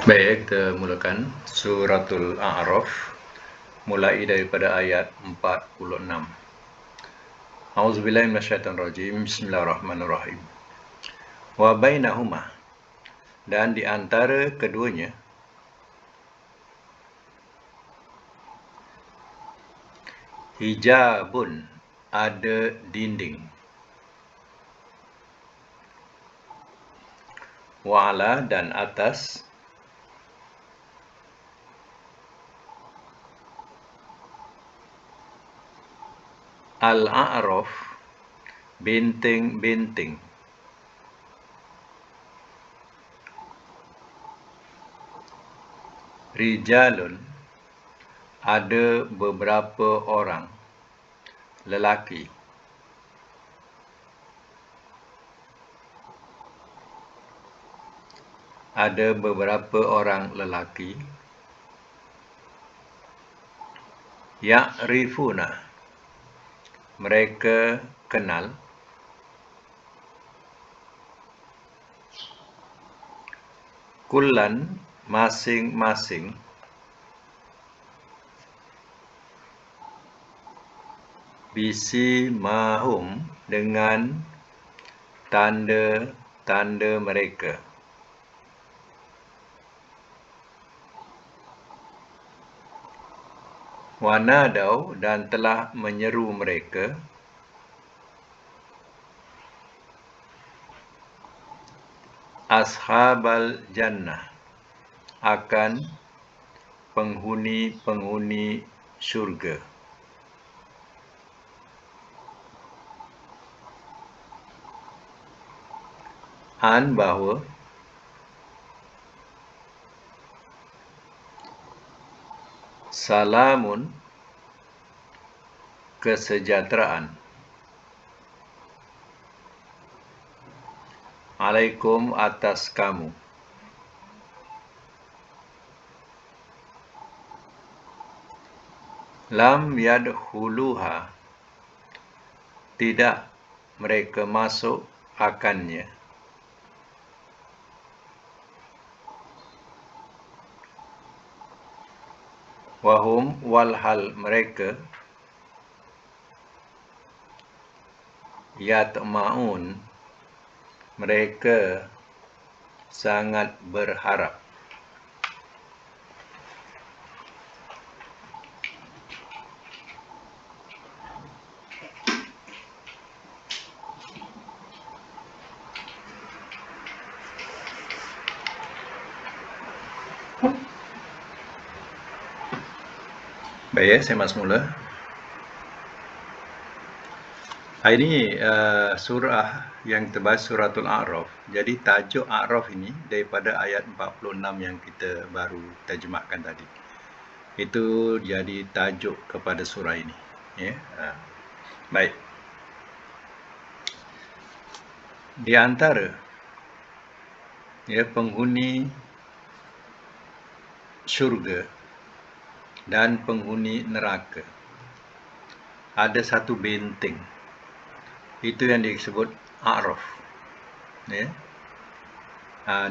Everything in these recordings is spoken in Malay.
Baik, kita mulakan suratul A'raf mulai daripada ayat 46. A'udzubillahi minasyaitonirrajim. Bismillahirrahmanirrahim. Wa bainahuma, dan di antara keduanya, hijabun, ada dinding. Wa'ala, dan atas, al-a'raf, benteng-benteng. Rijalun, ada beberapa orang lelaki. Ada beberapa orang lelaki. Ya'rifuna, mereka kenal. Kullan, masing-masing. Bisimahum, dengan tanda-tanda mereka. Wanadau, dan telah menyeru mereka. Ashabal jannah, akan penghuni-penghuni syurga. An, bahawa. Salamun, kesejahteraan. Alaikum, atas kamu. Lam yadkhuluha, tidak mereka masuk akannya. Wahum, walhal mereka. Yatma'un, mereka sangat berharap. Baik, saya masuk mula. Hari ini surah yang kita bahas suratul A'raf. Jadi tajuk A'raf ini daripada ayat 46 yang kita baru terjemahkan tadi. Itu jadi tajuk kepada surah ini. Ya. Baik. Di antara penghuni syurga dan penghuni neraka, ada satu benteng. Itu yang disebut A'raf. Ya.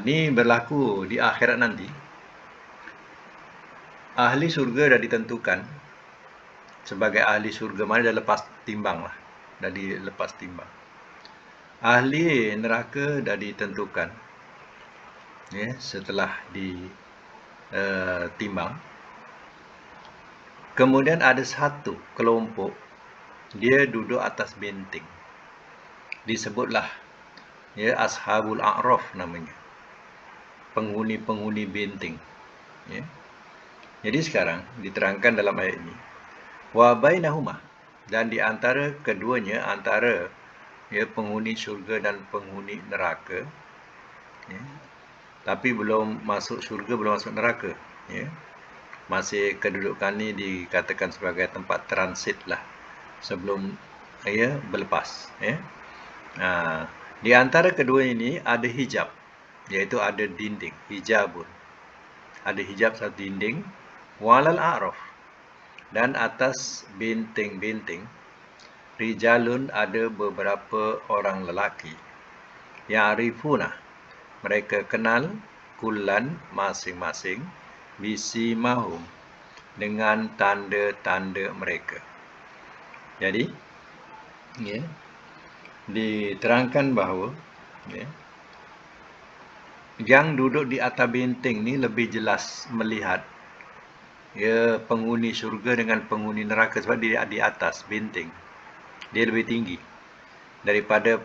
Ini berlaku di akhirat nanti. Ahli surga dah ditentukan sebagai ahli surga, mana dah lepas timbang lah. Dah dilepas timbang. Ahli neraka dah ditentukan setelah ditimbang. Kemudian ada satu kelompok, dia duduk atas benteng. Disebutlah Ashabul A'raf namanya. Penghuni-penghuni benteng. Jadi sekarang diterangkan dalam ayat ini. Wa bainahuma, dan di antara keduanya, antara penghuni syurga dan penghuni neraka. Tapi belum masuk syurga, belum masuk neraka. Masih kedudukan ini dikatakan sebagai tempat transit lah sebelum berlepas. Di antara kedua ini ada hijab, iaitu ada dinding, hijabun. Ada hijab, satu dinding. Walal a'raf, dan atas benteng-benteng. Rijalun, ada beberapa orang lelaki. Ya'rifuna, mereka kenal. kullan masing-masing bisimahum dengan tanda-tanda mereka. Jadi ya, diterangkan bahawa ya, yang duduk di atas benteng ni lebih jelas melihat ya, penghuni syurga dengan penghuni neraka sebab dia di atas benteng. Dia lebih tinggi daripada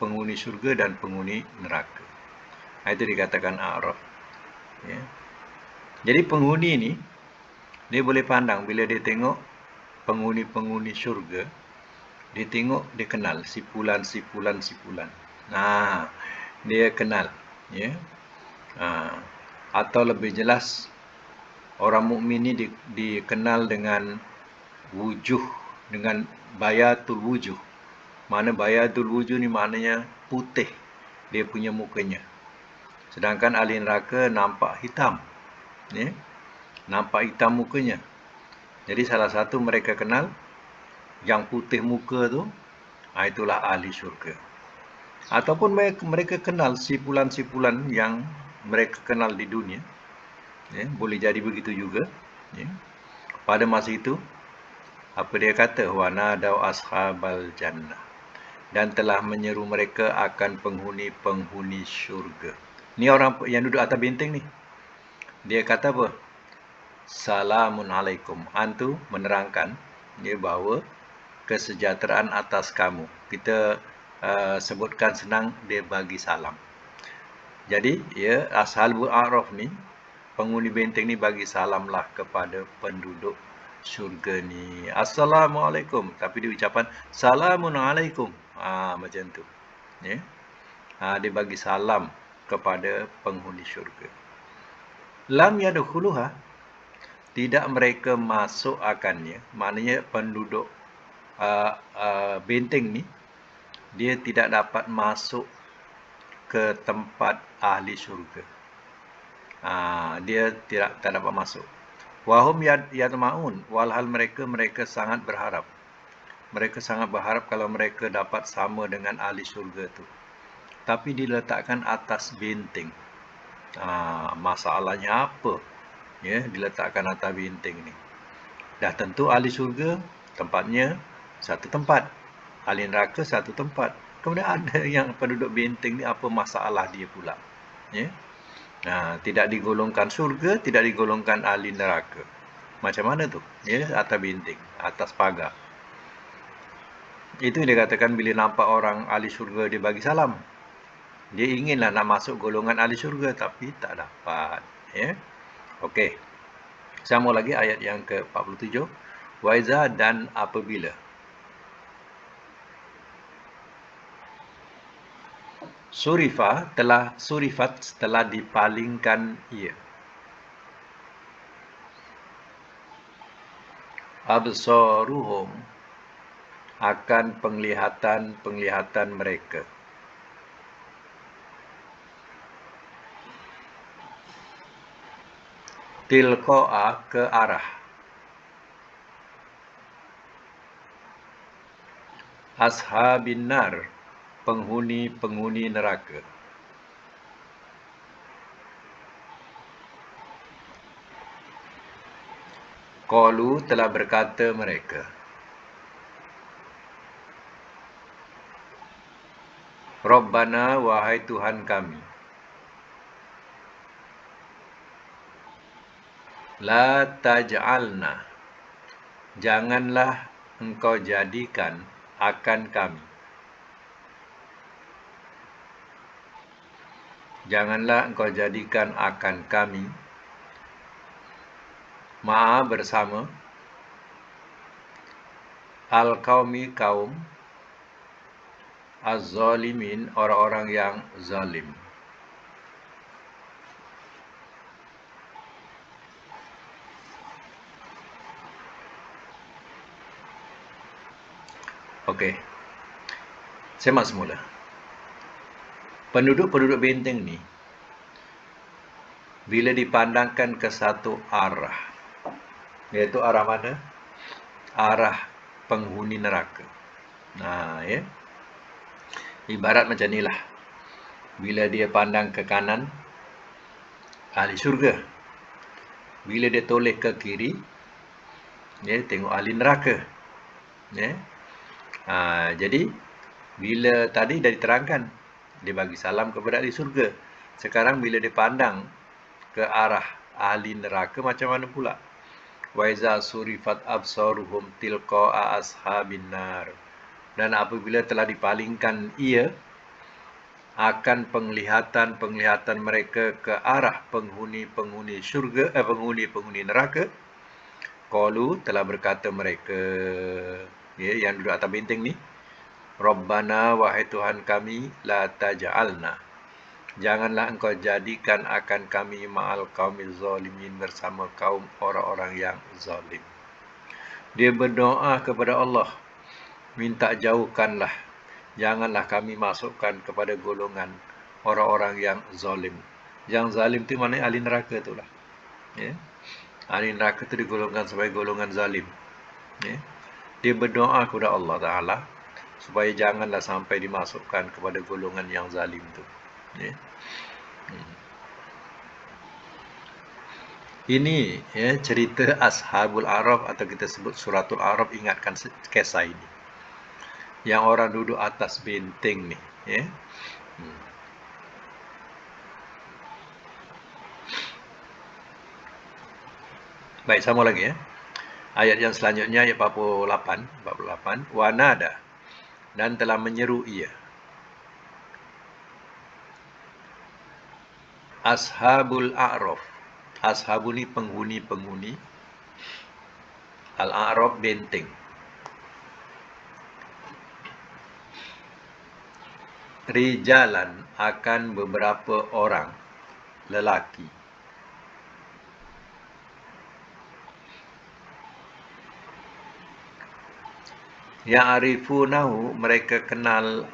penghuni syurga dan penghuni neraka. Itu dikatakan A'raf. Ya. Jadi penghuni ni dia boleh pandang bila dia tengok penghuni-penghuni syurga, dia tengok, dia kenal sipulan. Nah, dia kenal, ya. Atau lebih jelas, orang mukmin ni dikenal dengan wujuh, dengan bayatul wujuh. Mana bayatul wujuh ni maknanya putih dia punya mukanya. Sedangkan ahli neraka nampak hitam, ya. Nampak hitam mukanya. Jadi salah satu mereka kenal yang putih muka tu, itulah ahli syurga. Ataupun mereka kenal sipulan-sipulan yang mereka kenal di dunia, ya, boleh jadi begitu juga, ya. Pada masa itu apa dia kata, wa nadau ashabal jannah, dan telah menyeru mereka akan penghuni-penghuni syurga. Ni orang yang duduk atas benteng ni, dia kata apa? Salamun alaikum. Antu menerangkan dia bahawa kesejahteraan atas kamu. Kita sebutkan senang, dia bagi salam. Jadi ya, Ashabul A'raf ni, penghuni benteng ni bagi salamlah kepada penduduk syurga ni. Assalamualaikum. Tapi dia ucapan salamun alaikum. Macam tu. Ya. Dia bagi salam kepada penghuni syurga. Lam yadkhuluha, tidak mereka masuk akannya. Maknanya penduduk benteng ni, dia tidak dapat masuk ke tempat ahli syurga. Dia tak dapat masuk. Wahum yatma'un, walhal mereka sangat berharap. Mereka sangat berharap kalau mereka dapat sama dengan ahli syurga tu. Tapi diletakkan atas benteng. Masalahnya apa? Ya, diletakkan atas benteng ni. Dah tentu ahli syurga tempatnya satu tempat, ahli neraka satu tempat. Kemudian ada yang penduduk benteng ni, apa masalah dia pula? Ya. Tidak digolongkan syurga, tidak digolongkan ahli neraka. Macam mana tu? Ya, atas benteng, atas pagar. Itu yang dikatakan bila nampak orang ahli syurga dia bagi salam. Dia inginlah nak masuk golongan ahli syurga tapi tak dapat. Ya. Okey. Sama lagi ayat yang ke-47. Waiza, dan apabila. Surifat telah dipalingkan ia. Absaruhum, akan penglihatan mereka. Tilqa'a, ke arah. Ashabin nar, penghuni neraka. Qalu, telah berkata mereka. Rabbana, wahai Tuhan kami. La taj'alna, janganlah engkau jadikan akan kami. Janganlah engkau jadikan akan kami ma'a, bersama al-qaumi, kaum az-zalimin, orang-orang yang zalim. Okey. Semak semula. Penduduk benteng ni, bila dipandangkan ke satu arah, iaitu arah mana? Arah penghuni neraka. Ya. Ibarat macam inilah. Bila dia pandang ke kanan, ahli syurga. Bila dia toleh ke kiri, dia tengok ahli neraka. Ya. Jadi bila tadi dah diterangkan, dia bagi salam kepada ahli syurga. Sekarang bila dia pandang ke arah ahli neraka, macam mana pula? Wa iza surifat absaruhum tilqa'a ashabin nar. Dan apabila telah dipalingkan ia akan penglihatan mereka ke arah penghuni-penghuni syurga, penghuni-penghuni neraka, qalu, telah berkata mereka, ya, yang duduk atas benteng ni, Rabbana, wahai Tuhan kami, la taj'alna, janganlah engkau jadikan akan kami ma'al qaumil zalimin, bersama kaum orang-orang yang zalim. Dia berdoa kepada Allah, minta jauhkanlah, janganlah kami masukkan kepada golongan orang-orang yang zalim. Yang zalim tu maknanya ahli neraka tu lah. Ya. Ahli neraka tu digolongkan sebagai golongan zalim. Ya. Dia berdoa kepada Allah Ta'ala supaya janganlah sampai dimasukkan kepada golongan yang zalim tu. Ya. Ini ya, cerita Ashabul A'raf atau kita sebut Suratul A'raf. Ingatkan kisah ini. Yang orang duduk atas benteng ni. Ya. Baik, sama lagi ya. Ayat yang selanjutnya, ayat 48. Wanada, dan telah menyeru ia. Ashabul A'raf. Ashabu ni penghuni-penghuni. Al-A'raf benteng. Rijalan, akan beberapa orang lelaki. Ya'rifunahum, mereka kenal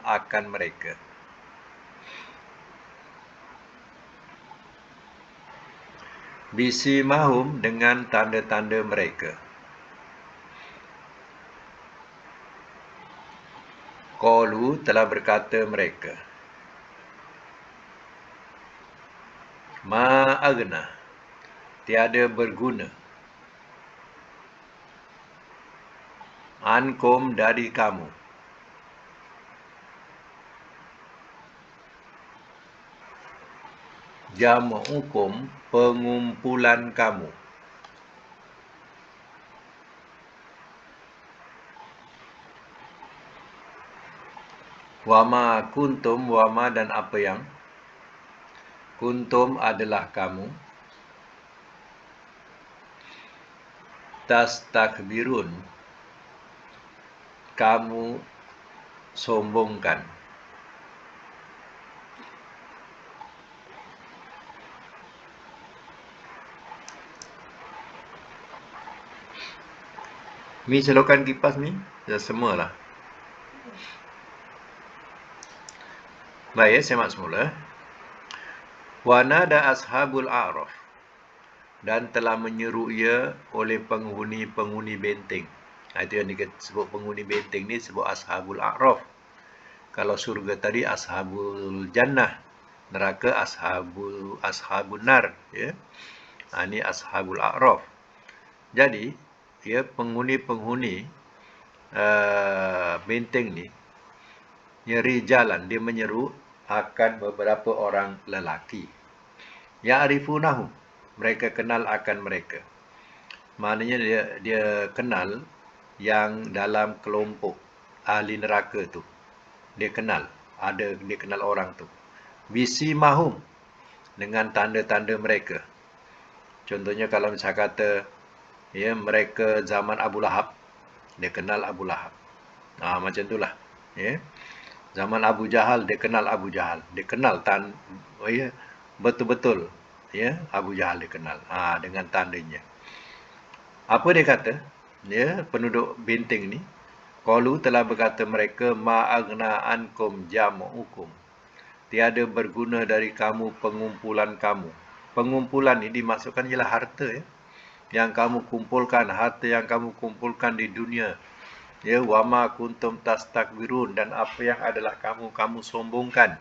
akan mereka. Bisimahum, dengan tanda-tanda mereka. Qalu, telah berkata mereka, Ma agna, tiada berguna, ankum, dari kamu, jam'ukum, pengumpulan kamu, wama kuntum, wama, dan apa yang, kuntum, adalah kamu, tastakbirun, kamu sombongkan. Ni selokan kipas ni dah semualah. Baik, semak semula. Wanada ashabul a'raf, dan telah menyeru ia oleh penghuni-penghuni benteng. Itu yang disebut penghuni benteng ni sebut ashabul a'raf. Kalau surga tadi ashabul jannah, neraka ashabun nar, ya. Ini ashabul a'raf. Jadi ya, penghuni-penghuni benteng ni, ya, rijalan, dia menyeru akan beberapa orang lelaki. Ya'rifunahum, mereka kenal akan mereka. Maknanya dia kenal yang dalam kelompok ahli neraka tu. Dia kenal, dia kenal orang tu. Bisimahum, dengan tanda-tanda mereka. Contohnya kalau misalnya kata, ya, mereka zaman Abu Lahab, dia kenal Abu Lahab. Macam itulah. Ya. Zaman Abu Jahal, dia kenal Abu Jahal. Dia kenal ya, betul-betul. Ya, Abu Jahal dia kenal. Dengan tandanya. Apa dia kata? Ya, penduduk benteng ni, qalu, telah berkata mereka, ma'agna ankum jam'ukum, tiada berguna dari kamu pengumpulan kamu. Pengumpulan ini dimaksudkan ialah harta, ya, yang kamu kumpulkan, harta yang kamu kumpulkan di dunia. Ya, wama kuntum tastakbirun, dan apa yang adalah kamu sombongkan.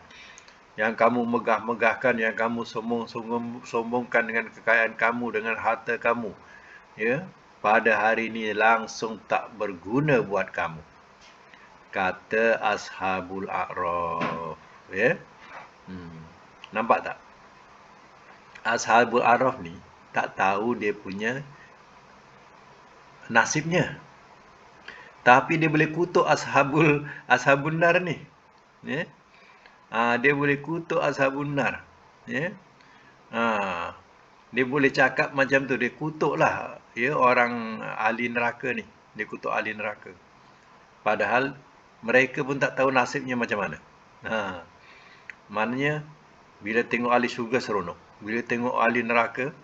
yang kamu megah-megahkan, yang kamu sombongkan dengan kekayaan kamu, dengan harta kamu, ya, pada hari ini langsung tak berguna buat kamu. Kata Ashabul A'raf, ya. Nampak tak? Ashabul A'raf ni tak tahu dia punya nasibnya. Tapi dia boleh kutuk ashabun nar ni. Ya. Dia boleh kutuk ashabun nar. Ya. Dia boleh cakap macam tu, dia kutuklah ya orang ahli neraka ni. Dia kutuk ahli neraka. Padahal mereka pun tak tahu nasibnya macam mana. Maknanya bila tengok ahli syurga seronok. Bila tengok ahli neraka,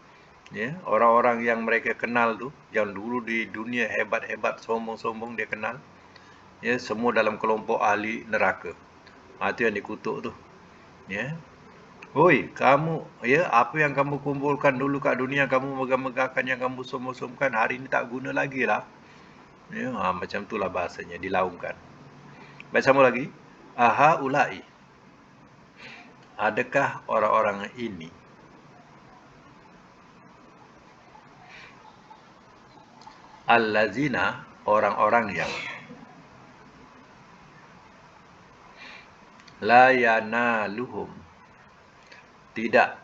ya, orang-orang yang mereka kenal tu, yang dulu di dunia hebat-hebat, sombong-sombong dia kenal, ya, semua dalam kelompok ahli neraka. Itu yang dikutuk tu, ya. Oi, kamu, ya, apa yang kamu kumpulkan dulu kat dunia, kamu megah-megahkan, yang kamu sombong-sombongkan, hari ini tak guna lagi lah. Ya, macam itulah bahasanya, dilaungkan. Baik, sama lagi. Aha ulai. Adakah orang-orang ini allazina, orang-orang yang la yanaluhum, tidak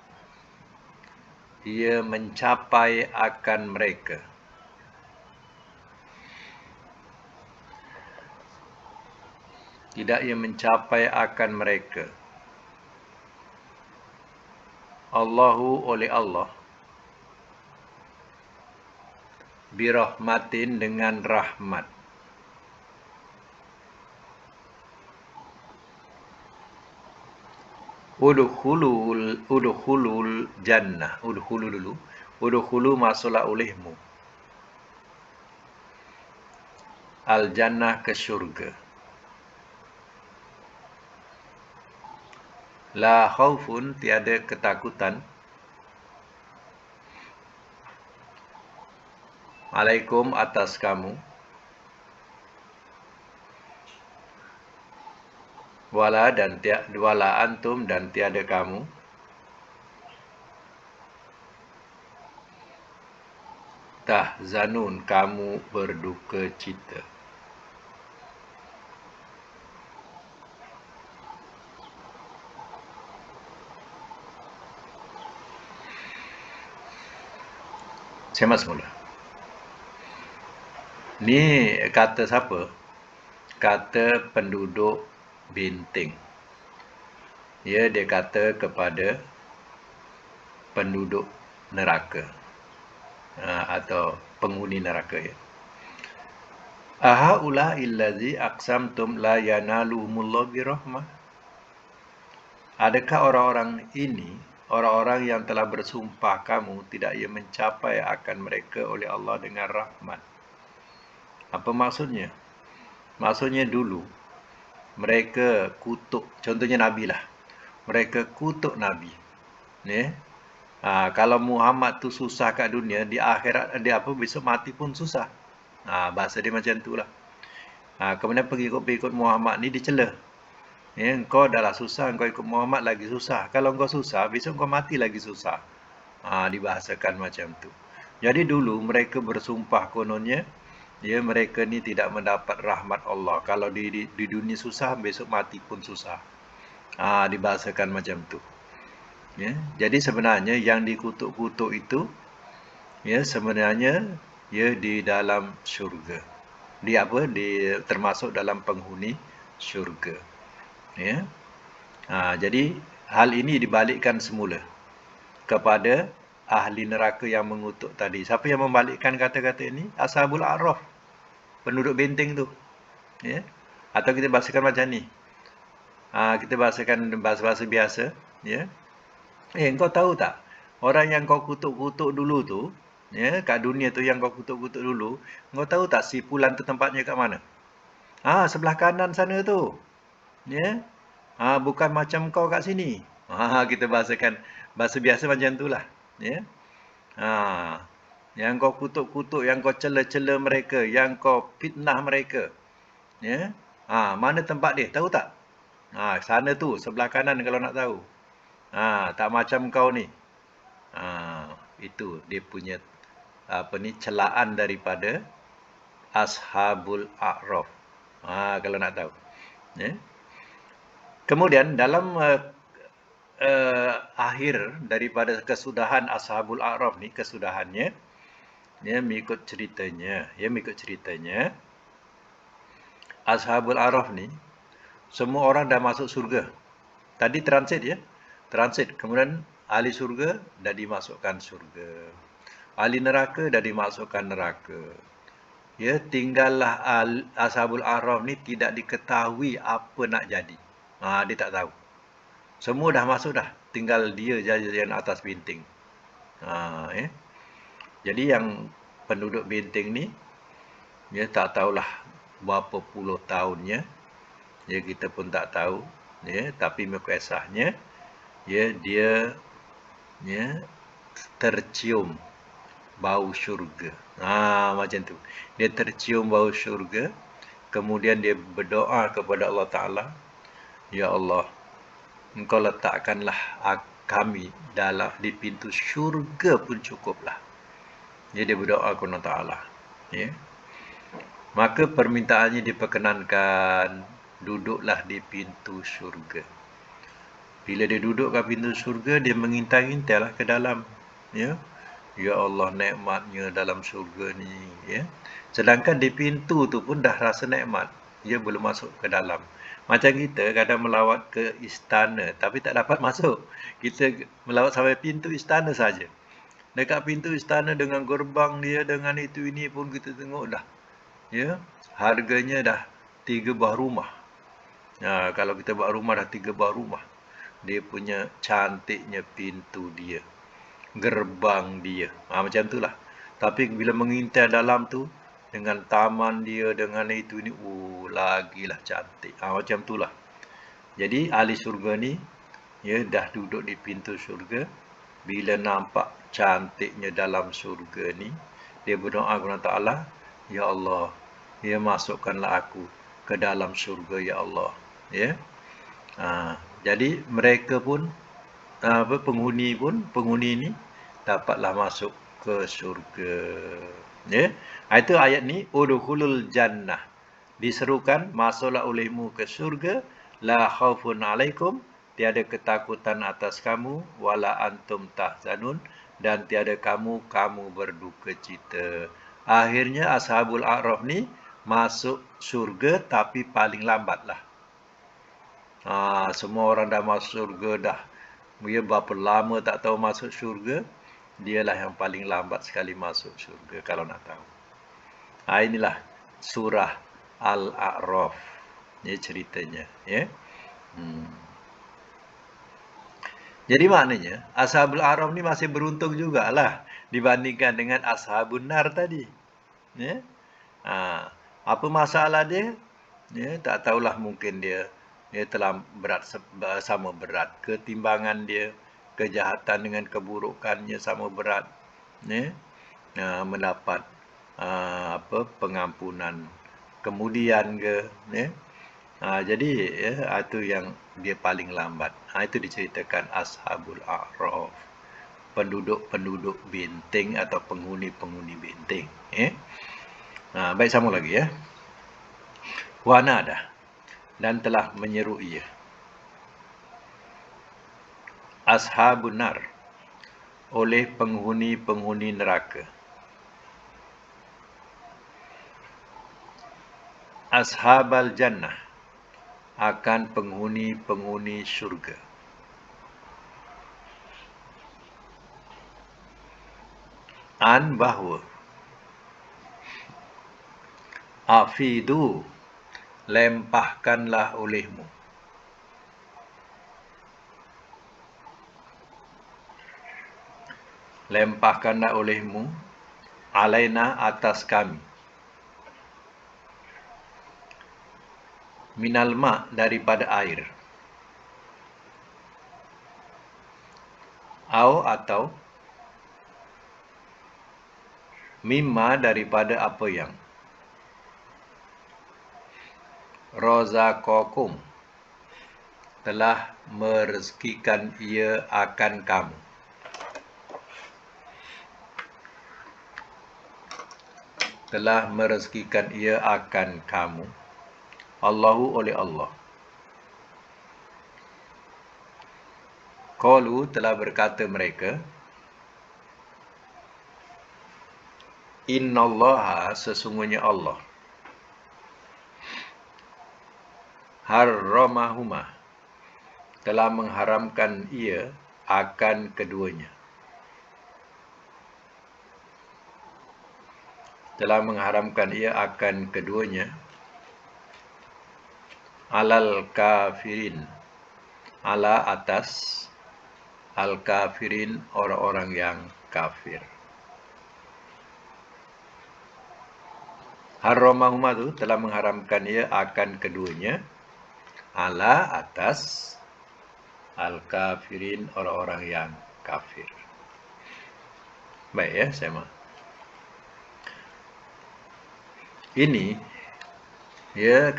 ia mencapai akan mereka, tidak ia mencapai akan mereka, Allahu, oleh Allah, birahmatin, dengan rahmat, udkhulul jannah, udkhulu dulu, udkhulu, masuklah olehmu, al jannah, ke syurga, la khaufun, tiada ketakutan, alaikum, atas kamu, wala antum, dan tiada kamu, tahzanun, kamu berduka cita. Semak semula. Ni kata siapa? Kata penduduk Binting. Ya, dia kata kepada penduduk neraka, atau penghuni neraka, ya. Ahaula illazi aqsamtum la yanaluhumullahu birahmah. Adakah orang-orang ini, orang-orang yang telah bersumpah kamu, tidak ia mencapai akan mereka oleh Allah dengan rahmat? Apa maksudnya? Maksudnya dulu mereka kutuk, contohnya Nabi lah. Mereka kutuk Nabi. Ya. Kalau Muhammad tu susah kat dunia, di akhirat dia besok mati pun susah. Bahasa dia macam itulah. Kemudian pengikut-pengikut Muhammad ni dicela. Ya, engkau dah susah, engkau ikut Muhammad lagi susah. Kalau engkau susah, besok engkau mati lagi susah. Dibahasakan macam tu. Jadi dulu mereka bersumpah kononnya, ya, mereka ni tidak mendapat rahmat Allah. Kalau di dunia susah, besok mati pun susah. Dibahasakan macam tu. Ya, jadi sebenarnya yang dikutuk-kutuk itu, ya, sebenarnya ya di dalam syurga. Termasuk dalam penghuni syurga. Ya. Jadi hal ini dibalikkan semula kepada ahli neraka yang mengutuk tadi. Siapa yang membalikkan kata-kata ini? Ashabul A'raf, penduduk benteng tu. Ya. Atau kita bahasakan macam ni. Kita bahasakan bahasa-bahasa biasa, ya. Kau tahu tak? Orang yang kau kutuk-kutuk dulu tu, ya, kat dunia tu yang kau kutuk-kutuk dulu, kau tahu tak si Fulan tu tempatnya kat mana? Sebelah kanan sana tu. Ya. Bukan macam kau kat sini. Kita bahasakan bahasa biasa macam itulah. Ya. Yang kau kutuk-kutuk, yang kau cela-cela mereka, yang kau fitnah mereka. Ya. Mana tempat dia? Tahu tak? Sana tu, sebelah kanan kalau nak tahu. Tak macam kau ni. Itu dia punya celaan daripada Ashabul A'raf. Kalau nak tahu. Kemudian dalam akhir daripada kesudahan Ashabul A'raf ni, kesudahannya, mengikut ceritanya, Ashabul A'raf ni semua orang dah masuk surga. Tadi transit ya. Transit. Kemudian ahli surga dah dimasukkan surga. Ahli neraka dah dimasukkan neraka. Tinggallah Ashabul A'raf ni tidak diketahui apa nak jadi. Dia tak tahu. Semua dah masuk dah. Tinggal dia jalan atas binting. Jadi yang penduduk binting ni, tak tahulah berapa puluh tahunnya. Kita pun tak tahu. Tapi mekesahnya, dia tercium bau syurga. Macam tu. Dia tercium bau syurga. Kemudian dia berdoa kepada Allah Ta'ala. Ya Allah, Engkau letakkanlah kami di pintu syurga pun cukuplah. Dia berdoa kepada Allah Ta'ala. Maka permintaannya diperkenankan. Duduklah di pintu syurga. Bila dia duduk kat pintu syurga, dia mengintai-intailah ke dalam. Ya Allah, nikmatnya dalam syurga ni. Sedangkan di pintu tu pun dah rasa nikmat. Dia belum masuk ke dalam. Macam kita kadang melawat ke istana tapi tak dapat masuk. Kita melawat sampai pintu istana saja. Dekat pintu istana dengan gerbang dia, dengan itu ini pun kita tengok dah. Harganya dah 3 buah rumah. Kalau kita buat rumah dah 3 buah rumah. Dia punya cantiknya pintu dia. Gerbang dia. Macam itulah. Tapi bila mengintai dalam tu, dengan taman dia, dengan itu ini, lagilah cantik. Macam itulah. Jadi ahli surga ni, dah duduk di pintu surga. Bila nampak cantiknya dalam surga ni, dia berdoa kepada Allah Ta'ala, Ya Allah, masukkanlah aku ke dalam surga, Ya Allah. Jadi mereka pun, penghuni ni dapatlah masuk ke surga. Itu ayat ni, udkhulul jannah. Diserukan, masuklah olehmu ke surga, la khaufun alaikum, tiada ketakutan atas kamu, wala antum tahzanun, dan tiada kamu berduka cita. Akhirnya Ashabul A'raf ni masuk surga tapi paling lambat lah. Semua orang dah masuk surga dah. Berapa lama tak tahu masuk surga, dialah yang paling lambat sekali masuk surga kalau nak tahu. Inilah surah Al-A'raf. Ini ceritanya. Jadi maknanya Ashabul A'raf ni masih beruntung jugalah dibandingkan dengan Ashabun Nar tadi. Apa masalah dia? Tak tahulah, mungkin dia telah berat sama berat. Ketimbangan dia, kejahatan dengan keburukannya sama berat. Mendapat pengampunan kemudian ke. Jadi itu yang dia paling lambat. Itu diceritakan Ashabul A'raf. Penduduk-penduduk benteng atau penghuni-penghuni benteng. Baik, sama lagi ya. Wanada, dan telah menyeru ia Ashabun Nar oleh penghuni-penghuni neraka. Ashabal Jannah akan penghuni-penghuni syurga. Bahawa afidu, lempahkanlah olehmu. Lempahkanlah olehmu alaina, atas kami. Minal ma', daripada air. Atau mimma, daripada apa yang rozaqakum, telah merezekikan ia akan kamu. Telah merezekikan ia akan kamu. Allahu oleh Allah. Qalu telah berkata mereka, Innallaha sesungguhnya Allah harramahuma telah mengharamkan ia akan keduanya. Telah mengharamkan ia akan keduanya alal kafirin, ala atas al kafirin orang-orang yang kafir. Harramahuma tu telah mengharamkan ia akan keduanya ala atas al kafirin orang-orang yang kafir. Baik ya, saya maaf. Ini ya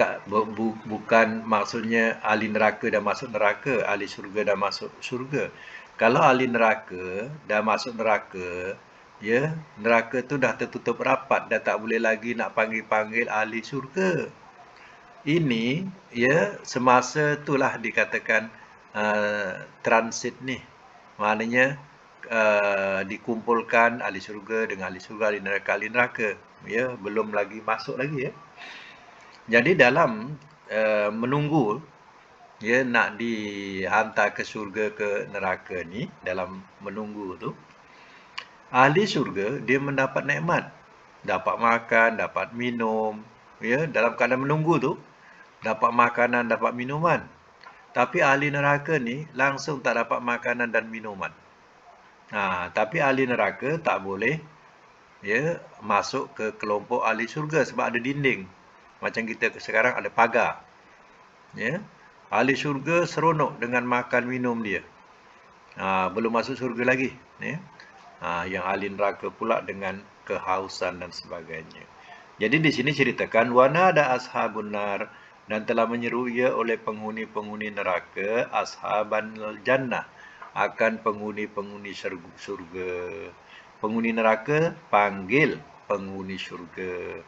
bukan maksudnya ahli neraka dah masuk neraka, ahli syurga dah masuk syurga. Kalau ahli neraka dah masuk neraka, ya, neraka tu dah tertutup rapat, dah tak boleh lagi nak panggil-panggil ahli syurga. Ini ya semasa itulah dikatakan transit ni. Maknanya dikumpulkan ahli syurga dengan ahli syurga, ahli neraka, ya, belum lagi masuk lagi ya. Jadi dalam menunggu ya nak dihantar ke syurga ke neraka ni, dalam menunggu tu, ahli syurga dia mendapat nikmat, dapat makan, dapat minum, ya, dalam keadaan menunggu tu dapat makanan, dapat minuman. Tapi ahli neraka ni langsung tak dapat makanan dan minuman. Tapi ahli neraka tak boleh ya masuk ke kelompok ahli syurga sebab ada dinding. Macam kita sekarang ada pagar. Ya. Ahli syurga seronok dengan makan minum dia. Belum masuk syurga lagi. Ya. Yang ahli neraka pula dengan kehausan dan sebagainya. Jadi di sini ceritakan wanada ashabun nar, dan telah menyeru ia oleh penghuni-penghuni neraka ashaban jannah, akan penghuni-penghuni syurga. Penghuni neraka panggil penghuni syurga.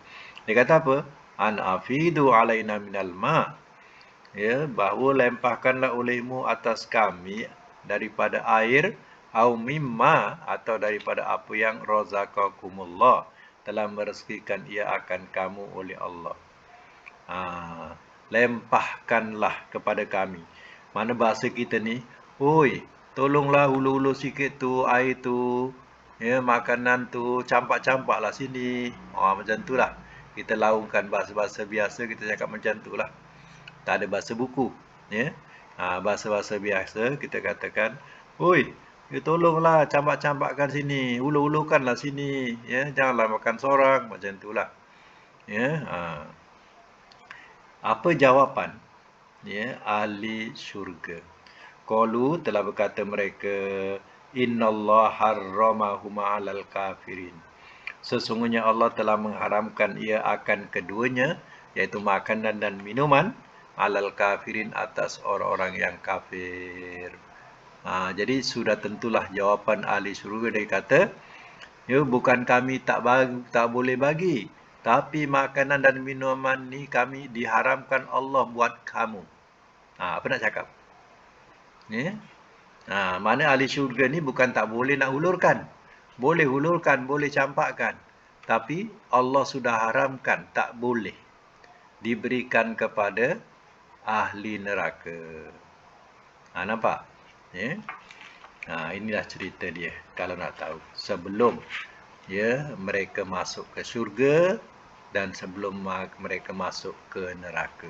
Dia kata apa? An afidu alaina minal ma, ya, bahawa lempahkanlah olehmu atas kami daripada air, au mimma, atau daripada apa yang razaqakumullah, telah merezekikan ia akan kamu oleh Allah. Lempahkanlah kepada kami. Mana bahasa kita ni, oi, tolonglah ulu-ulu sikit tu air tu, ya, makanan tu, campak-campaklah sini. Macam tu lah. Kita laungkan bahasa-bahasa biasa, kita cakap macam tu lah. Tak ada bahasa buku. Ya. Bahasa-bahasa biasa, kita katakan, oi, ya, tolonglah campak-campakkan sini, ulu-ulukanlah sini. Ya, janganlah makan sorang, macam tu lah. Ya. Apa jawapan? Ya, ahli syurga. Qalu telah berkata mereka, Innallaha harramahuma 'alal kafirin. Sesungguhnya Allah telah mengharamkan ia akan keduanya, iaitu makanan dan minuman, 'alal kafirin, atas orang-orang yang kafir. Jadi sudah tentulah jawapan ahli syurga. Dia kata, ya, bukan kami tak boleh bagi, tapi makanan dan minuman ni kami diharamkan Allah buat kamu. Apa nak cakap? Ya? Mana ahli syurga ni bukan tak boleh nak hulurkan. Boleh hulurkan, boleh campakkan. Tapi Allah sudah haramkan, tak boleh diberikan kepada ahli neraka. Nampak? Ya? Inilah cerita dia kalau nak tahu. Sebelum ya mereka masuk ke syurga dan sebelum mereka masuk ke neraka.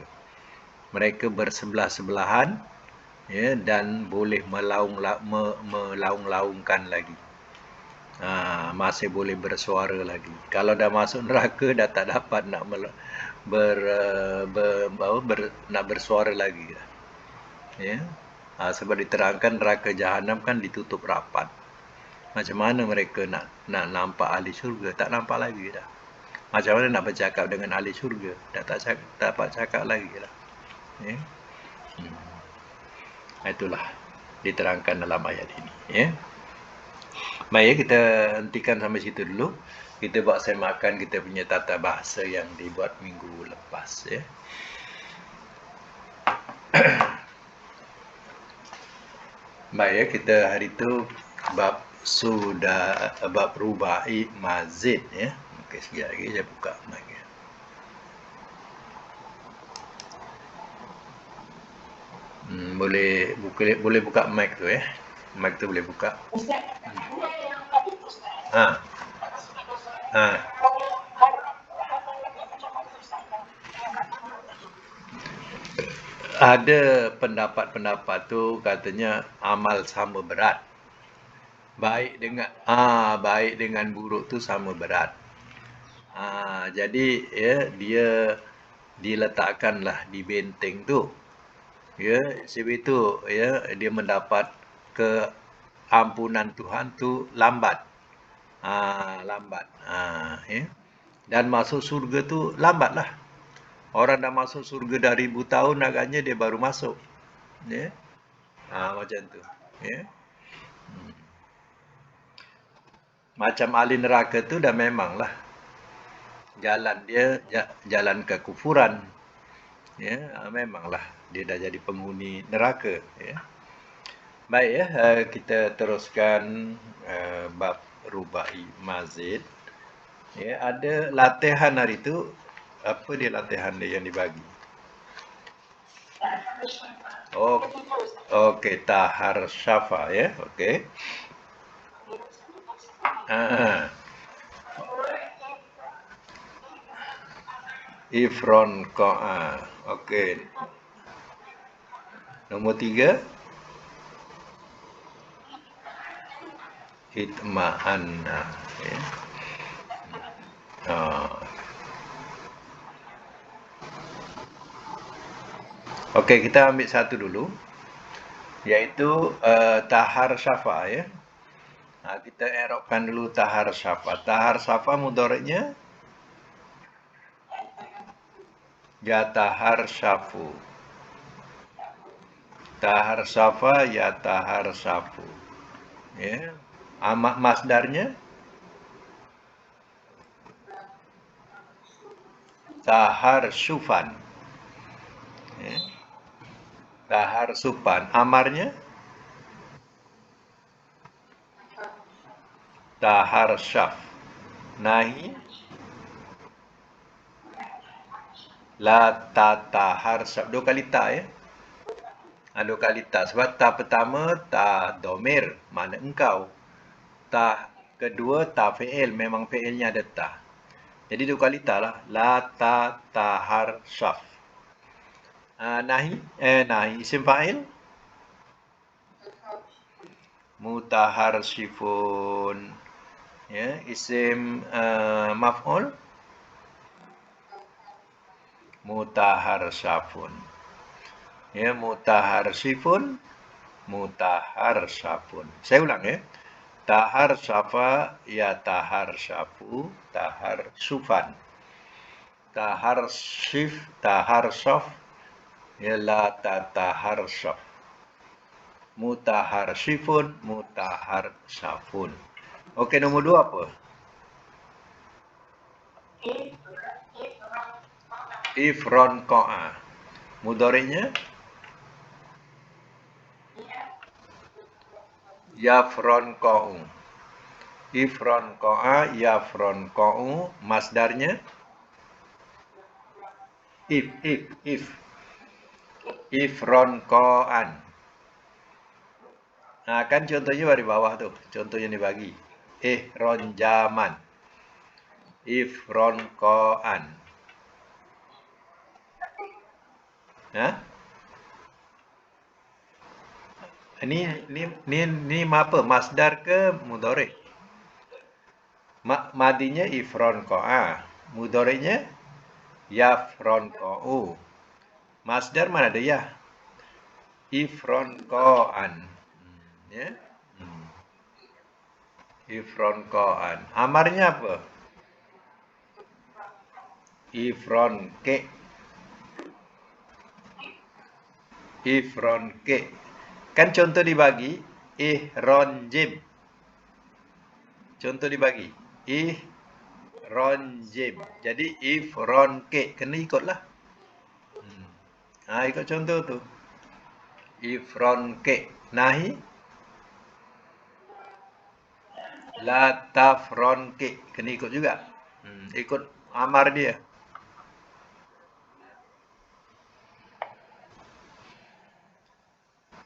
Mereka bersebelah-sebelahan, ya, dan boleh melaung-laungkan lagi. Masih boleh bersuara lagi. Kalau dah masuk neraka dah tak dapat nak nak bersuara lagi. Ya. Sebab diterangkan neraka jahanam kan ditutup rapat. Macam mana mereka nak nampak ahli syurga? Tak nampak lagi dah. Macam mana nak bercakap dengan ahli syurga? Dah tak dapat cakap lagi dah. Ya. Itulah diterangkan dalam ayat ini. Ya. Baik, ya, kita hentikan sampai situ dulu. Kita buat semakan kita punya tata bahasa yang dibuat minggu lepas. Ya. Baik, ya, kita hari itu bab rubai mazid. Ya. Okey, sekejap lagi saya buka mic. Boleh buka mic tu ya. Mic tu boleh buka. Ha. Ha. Ada pendapat-pendapat tu katanya amal sama berat. Baik dengan buruk tu sama berat. Jadi ya dia diletakkanlah di benteng tu. Ya, sebab itu ya dia mendapat keampunan Tuhan tu lambat. Lambat. Ya. Dan masuk surga tu lambatlah. Orang dah masuk surga dah 1000 tahun agaknya dia baru masuk. Ya. Macam tu. Ya. Macam ahli neraka tu dah memanglah jalan dia jalan kekufuran. Ya, memanglah dia dah jadi penghuni neraka. Ya. Baik ya, kita teruskan bab rubai mazid. Ya, ada latihan hari tu. Apa dia latihan dia yang dibagi? Oh, okey, tahar syafa ya. Okey. Ifron qa'a. Okey. Nombor 3. Itma'anna. Okay. Okey, kita ambil satu dulu. Iaitu tahar syafa ya. Kita i'rabkan dulu tahar syafa. Tahar syafa mudhari'nya ya tahar syafu. Tahar syafa ya tahar syafu. Ya. Masdarnya tahar syufan. Ya. Tahar supan. Amarnya tahar syaf. Nahi la tatahar syaf. 2 kali ta ya. 2 kali ta. Sebab ta pertama ta domir, makna engkau. Ta kedua ta fi'il, memang fi'ilnya ada ta. Jadi 2 kali ta lah. La tatahar syaf. Nahi isim fa'il mutahar syifun. Ya, isim maf'ul mutahar syafun. Ya, mutahar syifun, mutahar syafun. Saya ulang ya. Tahar syafa ya tahar syafu, tahar syufan. Tahar syif, tahar syaf ya la tatahar syaf. Mutahar syifun, mutahar syafun. Okey, nombor 2 apa? Ifron qa'a. Mudhari'nya yafron qa'u. Ifron qa'a yafron qa'u. Masdarnya if. Ifron qa'an. Kan contohnya di bawah tuh. Contoh yang dibagi. Ihron jaman. Ifron qa'an. Ini apa? Masdar ke mudhari'? Madinya ifron qa'a. Mudhari'nya yafron qa'u. Masdar mana ada ya? Ifron qa'an. Ya. Ifron qa'an. Amarnya apa? Ifron ke. Ifron ke. Kan contoh dibagi ihronjim. Contoh dibagi ihronjim. Jadi ifronke kena ikutlah. Ikut contoh tu. Ifronke nahi la tafronke kena ikut juga. Ikut amar dia.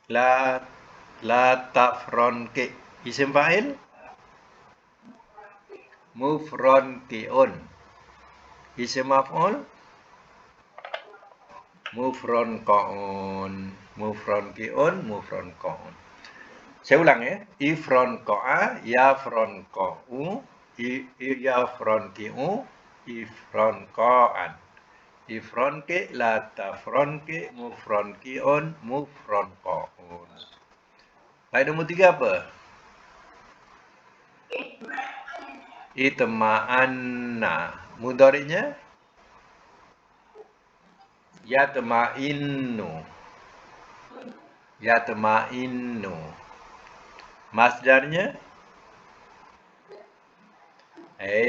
La tafronke isim fa'il mufronkiun. Isim maf'ul mufronqaun. Mufronkiun mufronqaun. Saya ulang ya. Ifronqa'a yafronqa'u yafronki'u ifronqa'an. Ifronke la tafronke mufronkiun mufronqaun. Baik, nombor 3 apa? Itma'anna. Mudhari'nya yatma'innu. Yatma'innu. Masdarnya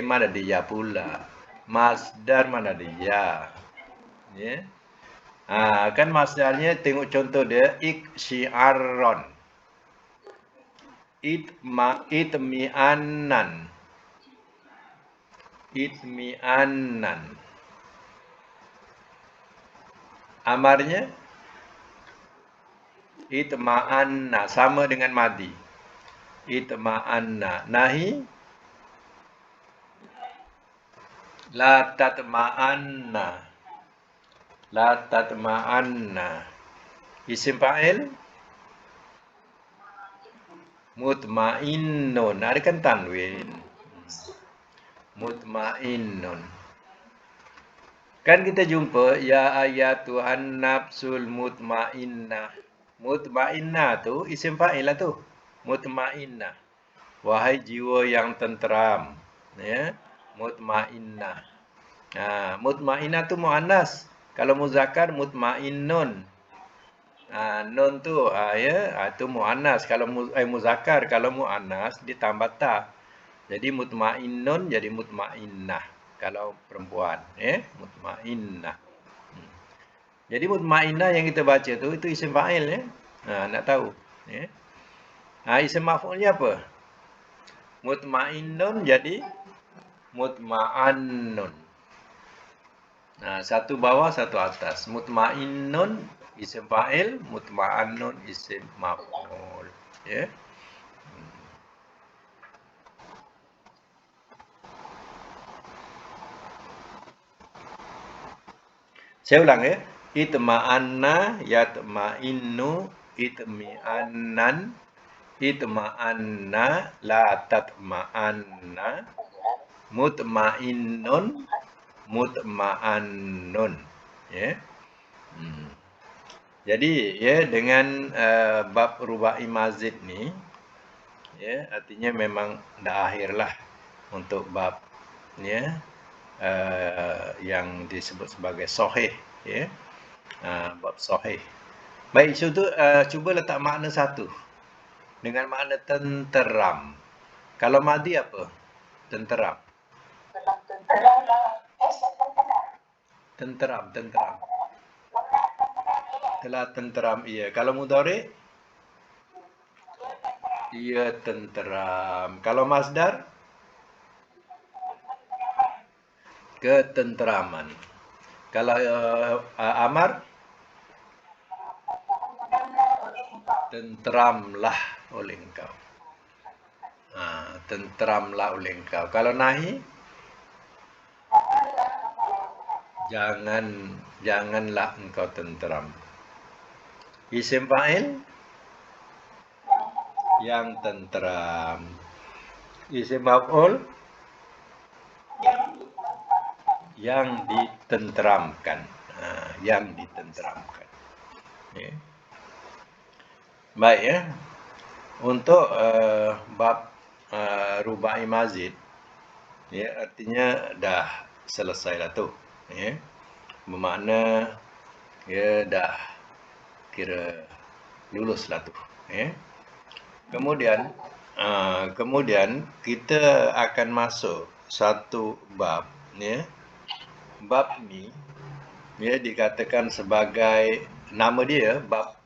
mana dia pula? Masdar mana dia? Ya. Kan masdarnya tengok contoh dia iksyi'arron. Itmi'annan. Itmi'annan. Amarnya itma'anna, sama dengan madi. Itma'anna. Nahi la tatma'anna. La tatma'anna. Isim fa'il mutma'innun. Ada kan tanwin. Mutma'innun. Kan kita jumpa ya ayatuhan nafsul mutma'innah. Mutma'innah tu isim fa'il lah tu. Mutma'innah. Wahai jiwa yang tenteram. Ya. Mutma'innah. Mutma'innah tu muannas. Kalau muzakkar mutma'innun. Nun tu tu muannas. Kalau muzakkar, kalau muannas ditambah ta. Jadi mutma'innun jadi mutma'innah kalau perempuan, mutma'innah. Jadi mutma'innah yang kita baca tu itu isim fa'il ya. Nak tahu, isim maf'ulnya apa? Mutma'innun jadi mutma'annun. Satu bawah, satu atas. Mutma'innun isim fa'il, mutma'annun isim maf'ul, ya. Saya ulang ya. Itma'anna yatma'innu itmi'annan itma'anna la tatma'anna mutma'innun mutma'annun, ya. Jadi ya dengan bab rubai mazid ni ya artinya memang dah akhirlah untuk bab ya yang disebut sebagai sahih, ya. Bab sahih. Baik, cuba letak makna satu dengan makna tenteram. Kalau madi apa? Tenteram. Tenteram. Telah tenteram, iya. Kalau mudhari? Ia tenteram. Kalau masdar? Ketenteraman. Kalau amar? Tenteramlah oleh engkau. Tenteramlah oleh engkau. Kalau nahi? Janganlah engkau tenteram. Isim fa'il? Yang tenteram. Isim maf'ul? Yang ditenteramkan. Yang ditenteramkan. Ya. Baik ya. Untuk bab rubai mazid, ya, artinya dah selesai lah tu, ya. Bermakna ya dah kira luluslah tu. Kemudian kemudian kita akan masuk satu bab, ya. Bab ni dia dikatakan sebagai, nama dia bab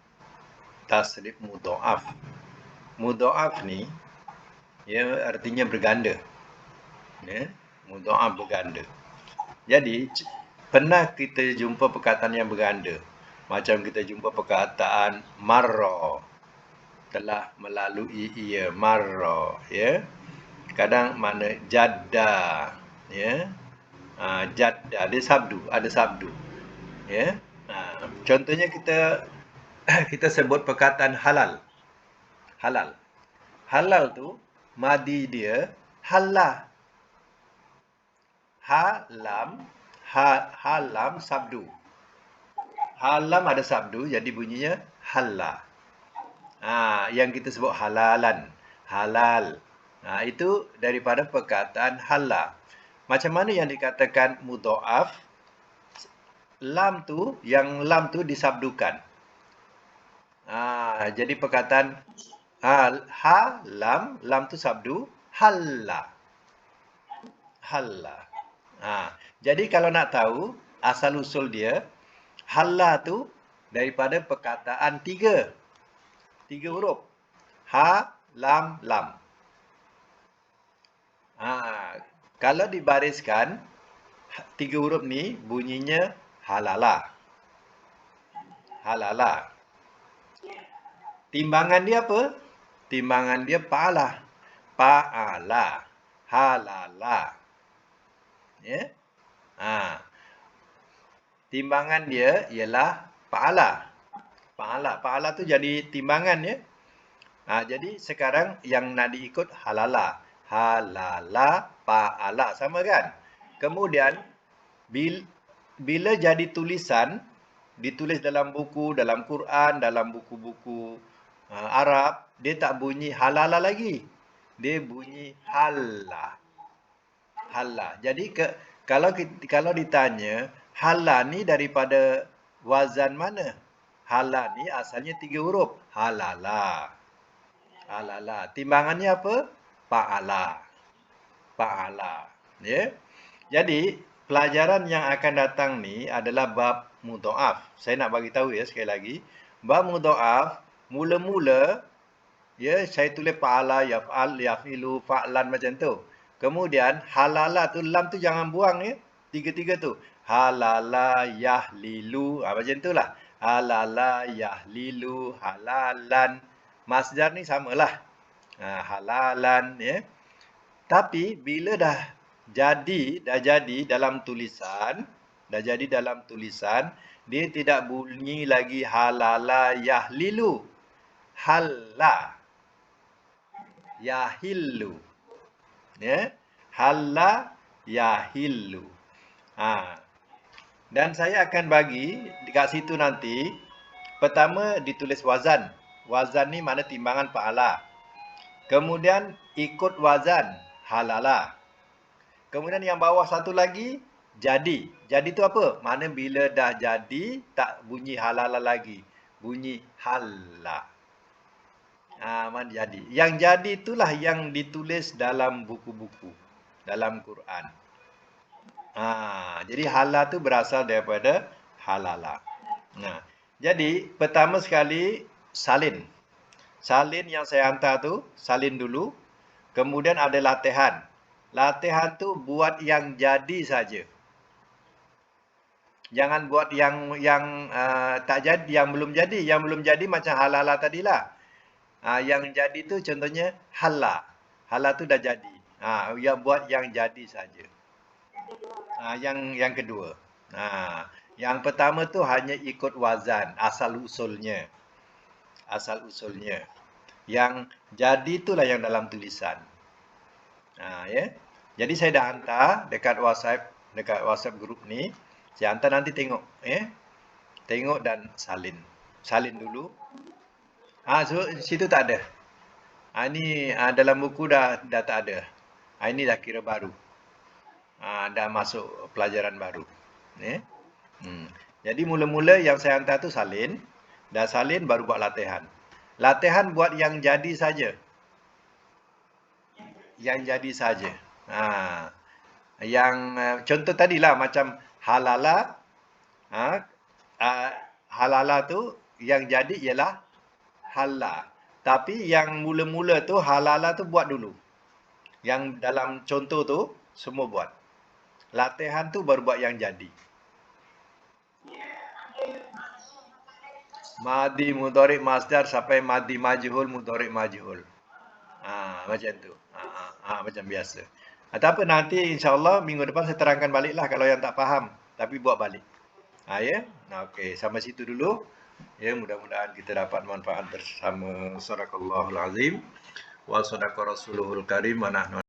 tasrif mudha'af. Mudha'af ni ya artinya berganda. Ya, mudha'af berganda. Jadi pernah kita jumpa perkataan yang berganda. Macam kita jumpa perkataan marra, telah melalui ia, marra, ya. Kadang mana jadda, ya. Jadda, ada sabdu, ya. Contohnya kita sebut perkataan halal. Halal tu madi dia halah. Halam sabdu. Halam ada sabdu, jadi bunyinya halah. Yang kita sebut halalan, halal. Itu daripada perkataan halah. Macam mana yang dikatakan mudha'af? Lam tu disabdukan. Jadi perkataan lam tu sabdu, halla. Jadi kalau nak tahu asal usul dia, halla tu daripada perkataan tiga huruf. Lam. Kalau dibariskan, tiga huruf ni bunyinya halala. Timbangan dia apa? Timbangan dia pa'ala. Halala. Ya. Timbangan dia ialah pa'ala. Pa'ala tu jadi timbangan, ya. Jadi sekarang yang nak diikut halala. Pa'ala, sama kan? Kemudian bila jadi tulisan, ditulis dalam buku, dalam Quran, dalam buku-buku Arab, dia tak bunyi halala lagi. Dia bunyi halla. Jadi kalau ditanya, halla ni daripada wazan mana? Halla ni asalnya tiga huruf. Halala. Timbangannya apa? Pa'ala. Ya. Jadi pelajaran yang akan datang ni adalah bab mudha'af. Saya nak bagi tahu ya sekali lagi. Bab mudha'af mula-mula ya saya tulis fa'ala, yaf'al, yafilu, fa'lan macam tu. Kemudian halala tu, lam tu jangan buang ya. Tiga-tiga tu. Halala, yahlilu, macam itulah. Halala, yahlilu, halalan. Masdar ni samalah. Halalan ya. Tapi bila dah jadi dalam tulisan, dia tidak bunyi lagi halala yahlilu. Halla yahillu. Ya. Halla yahillu. Dan saya akan bagi dekat situ nanti, pertama ditulis wazan. Wazan ni mana timbangan pa'ala. Kemudian ikut wazan halala. Kemudian yang bawah satu lagi jadi. Jadi tu apa? Mana bila dah jadi tak bunyi halala lagi. Bunyi halla. Mana jadi. Yang jadi itulah yang ditulis dalam buku-buku, dalam Quran. Jadi hala tu berasal daripada halala. Jadi pertama sekali salin. Salin yang saya hantar tu, salin dulu. Kemudian ada latihan. Latihan tu buat yang jadi saja. Jangan buat yang tak jadi, yang belum jadi. Yang belum jadi macam halala tadilah. Yang jadi tu contohnya halla. Halla tu dah jadi. Yang buat yang jadi saja. Yang kedua. Yang pertama tu hanya ikut wazan, asal usulnya. Yang jadi itulah yang dalam tulisan. Ya. Jadi saya dah hantar dekat WhatsApp grup ni. Saya hantar nanti tengok, ya. Tengok dan salin. Salin dulu. So situ tak ada. Ini dalam buku dah tak ada. Ini dah kira baru. Dah masuk pelajaran baru. Ya. Jadi mula-mula yang saya hantar tu salin. Dah salin baru buat latihan. Latihan buat yang jadi saja. Yang jadi saja. Yang contoh tadilah macam halala. Halala tu yang jadi ialah halal. Tapi yang mula-mula tu halala tu buat dulu. Yang dalam contoh tu semua buat. Latihan tu baru buat yang jadi. Madi mudhari masdar sampai madi majhul mudhari majhul. Macam tu. Macam biasa. Tak apa, nanti insya-Allah minggu depan saya terangkan baliklah kalau yang tak faham, tapi buat balik. Ya. Okey, sampai situ dulu. Ya, mudah-mudahan kita dapat manfaat bersama. Sadaqallahul azim wa sadaqa rasuluhul karim wa nahnu